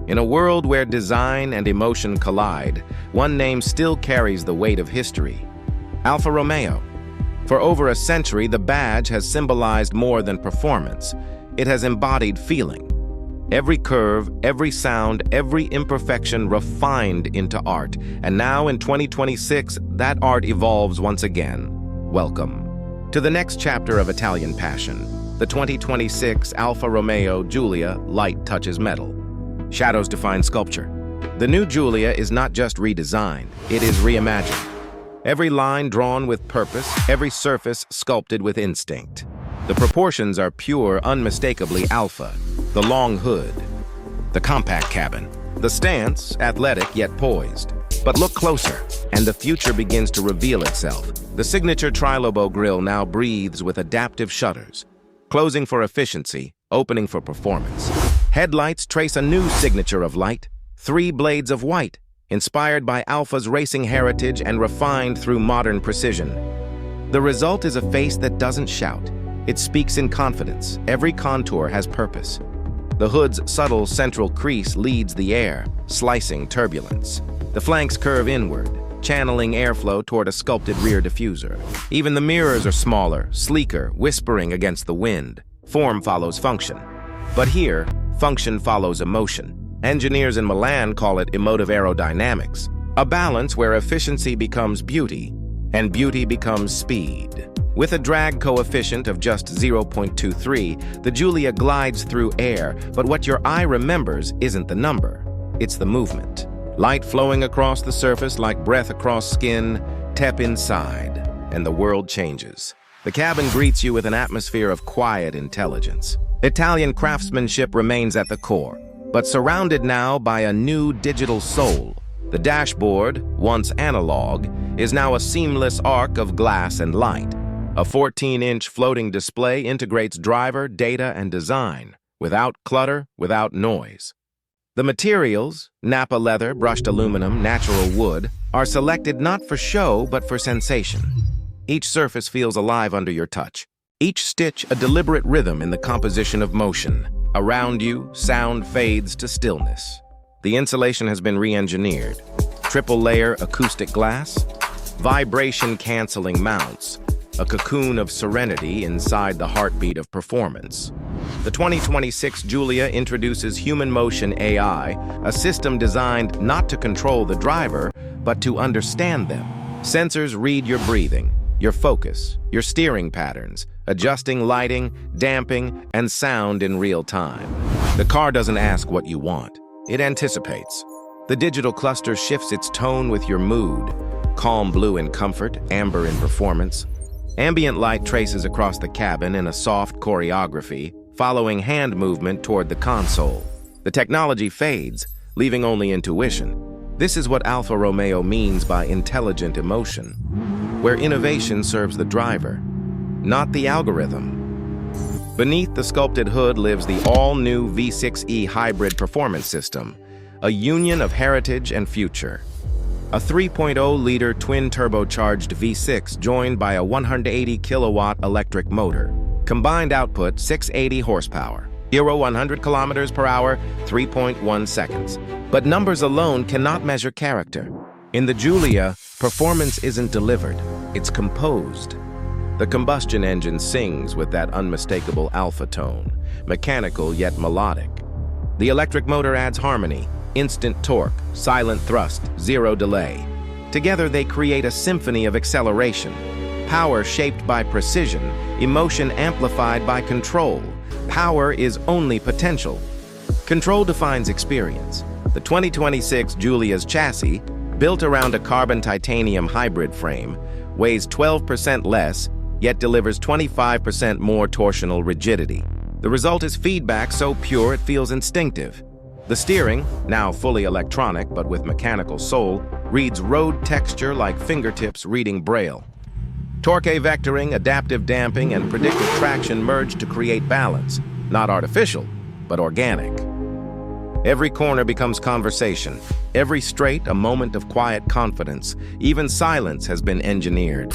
In a world where design and emotion collide, one name still carries the weight of history: Alfa Romeo. For over a century, the badge has symbolized more than performance. It has embodied feeling. Every curve, every sound, every imperfection refined into art. And now in 2026, that art evolves once again. Welcome to the next chapter of Italian passion, the 2026 Alfa Romeo Giulia Light Touches Metal. Shadows define sculpture. The new Giulia is not just redesigned, it is reimagined. Every line drawn with purpose, every surface sculpted with instinct. The proportions are pure, unmistakably Alfa. The long hood, the compact cabin, the stance, athletic yet poised. But look closer, and the future begins to reveal itself. The signature tri-lobo grille now breathes with adaptive shutters, closing for efficiency, opening for performance. Headlights trace a new signature of light, 3 blades of white, inspired by Alfa's racing heritage and refined through modern precision. The result is a face that doesn't shout. It speaks in confidence. Every contour has purpose. The hood's subtle central crease leads the air, slicing turbulence. The flanks curve inward, channeling airflow toward a sculpted rear diffuser. Even the mirrors are smaller, sleeker, whispering against the wind. Form follows function. But here, function follows emotion. Engineers in Milan call it emotive aerodynamics, a balance where efficiency becomes beauty and beauty becomes speed. With a drag coefficient of just 0.23, the Giulia glides through air, but what your eye remembers isn't the number, it's the movement. Light flowing across the surface like breath across skin, tap inside, and the world changes. The cabin greets you with an atmosphere of quiet intelligence. Italian craftsmanship remains at the core, but surrounded now by a new digital soul. The dashboard, once analog, is now a seamless arc of glass and light. A 14-inch floating display integrates driver, data, and design, without clutter, without noise. The materials, Napa leather, brushed aluminum, natural wood, are selected not for show, but for sensation. Each surface feels alive under your touch. Each stitch a deliberate rhythm in the composition of motion. Around you, sound fades to stillness. The insulation has been re-engineered. Triple-layer acoustic glass, vibration-canceling mounts, a cocoon of serenity inside the heartbeat of performance. The 2026 Giulia introduces human motion AI, a system designed not to control the driver, but to understand them. Sensors read your breathing, your focus, your steering patterns, adjusting lighting, damping, and sound in real time. The car doesn't ask what you want, it anticipates. The digital cluster shifts its tone with your mood, calm blue in comfort, amber in performance. Ambient light traces across the cabin in a soft choreography, following hand movement toward the console. The technology fades, leaving only intuition. This is what Alfa Romeo means by intelligent emotion, where innovation serves the driver, not the algorithm. Beneath the sculpted hood lives the all-new V6e hybrid performance system, a union of heritage and future. A 3.0-liter twin-turbocharged V6 joined by a 180-kilowatt electric motor. Combined output 680 horsepower. 0-100 kilometers per hour, 3.1 seconds. But numbers alone cannot measure character. In the Giulia, performance isn't delivered, it's composed. The combustion engine sings with that unmistakable alpha tone, mechanical yet melodic. The electric motor adds harmony, instant torque, silent thrust, zero delay. Together they create a symphony of acceleration. Power shaped by precision, emotion amplified by control. Power is only potential. Control defines experience. The 2026 Giulia's chassis, built around a carbon titanium hybrid frame, weighs 12% less, yet delivers 25% more torsional rigidity. The result is feedback so pure it feels instinctive. The steering, now fully electronic but with mechanical soul, reads road texture like fingertips reading Braille. Torque vectoring, adaptive damping, and predictive traction merge to create balance, not artificial, but organic. Every corner becomes conversation, every straight a moment of quiet confidence. Even silence has been engineered.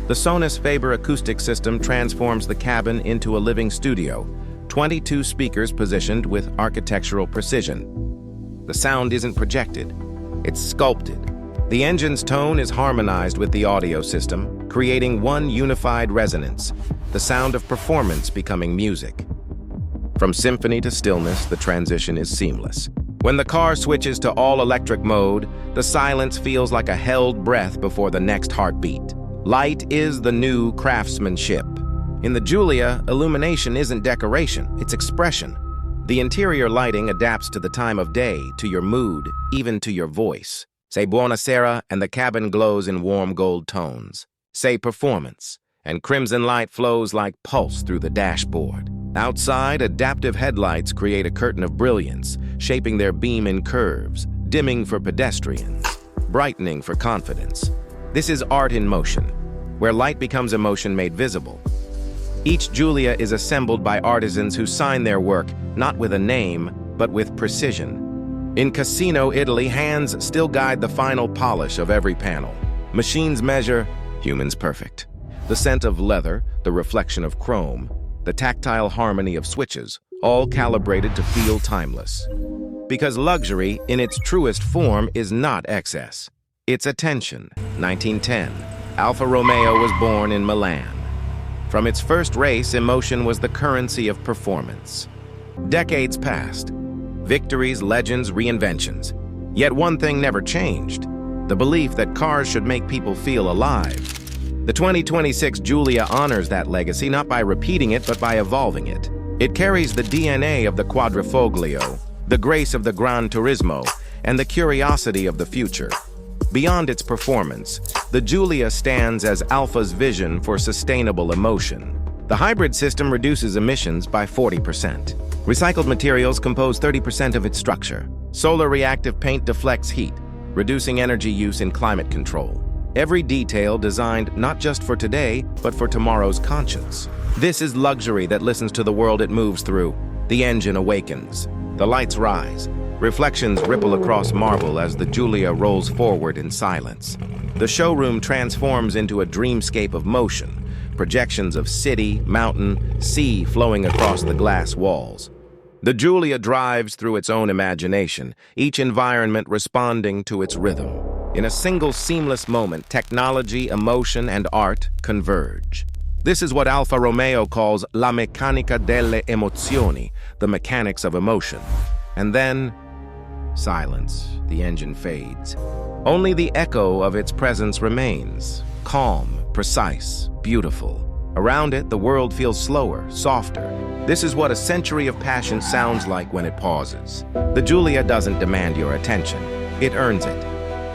The Sonus Faber acoustic system transforms the cabin into a living studio, 22 speakers positioned with architectural precision. The sound isn't projected, it's sculpted. The engine's tone is harmonized with the audio system, creating one unified resonance, the sound of performance becoming music. From symphony to stillness, the transition is seamless. When the car switches to all-electric mode, the silence feels like a held breath before the next heartbeat. Light is the new craftsmanship. In the Giulia, illumination isn't decoration, it's expression. The interior lighting adapts to the time of day, to your mood, even to your voice. Say buonasera, and the cabin glows in warm gold tones. Say performance, and crimson light flows like pulse through the dashboard. Outside, adaptive headlights create a curtain of brilliance, shaping their beam in curves, dimming for pedestrians, brightening for confidence. This is art in motion, where light becomes emotion made visible. Each Giulia is assembled by artisans who sign their work, not with a name, but with precision. In Cassino, Italy, hands still guide the final polish of every panel. Machines measure, humans perfect. The scent of leather, the reflection of chrome, the tactile harmony of switches, all calibrated to feel timeless. Because luxury, in its truest form, is not excess. It's attention. 1910, Alfa Romeo was born in Milan. From its first race, emotion was the currency of performance. Decades passed. Victories, legends, reinventions. Yet one thing never changed: the belief that cars should make people feel alive. The 2026 Giulia honors that legacy not by repeating it, but by evolving it. It carries the DNA of the Quadrifoglio, the grace of the Gran Turismo, and the curiosity of the future. Beyond its performance, the Giulia stands as Alfa's vision for sustainable emotion. The hybrid system reduces emissions by 40%. Recycled materials compose 30% of its structure. Solar reactive paint deflects heat, reducing energy use in climate control. Every detail designed not just for today, but for tomorrow's conscience. This is luxury that listens to the world it moves through. The engine awakens. The lights rise. Reflections ripple across marble as the Giulia rolls forward in silence. The showroom transforms into a dreamscape of motion, projections of city, mountain, sea flowing across the glass walls. The Giulia drives through its own imagination, each environment responding to its rhythm. In a single seamless moment, technology, emotion, and art converge. This is what Alfa Romeo calls la meccanica delle emozioni, the mechanics of emotion. And then, silence. The engine fades. Only the echo of its presence remains, calm, precise, beautiful. Around it, the world feels slower, softer. This is what a century of passion sounds like when it pauses. The Giulia doesn't demand your attention. It earns it.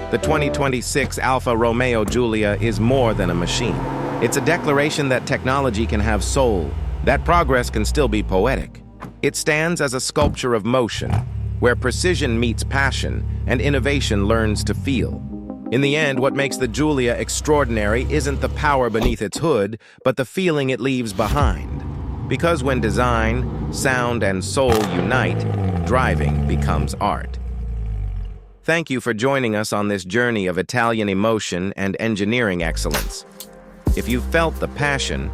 The 2026 Alfa Romeo Giulia is more than a machine. It's a declaration that technology can have soul, that progress can still be poetic. It stands as a sculpture of motion, where precision meets passion and innovation learns to feel. In the end, what makes the Giulia extraordinary isn't the power beneath its hood, but the feeling it leaves behind. Because when design, sound, and soul unite, driving becomes art. Thank you for joining us on this journey of Italian emotion and engineering excellence. If you felt the passion,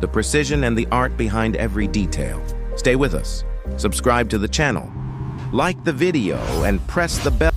the precision, and the art behind every detail, stay with us. Subscribe to the channel, like the video, and press the bell.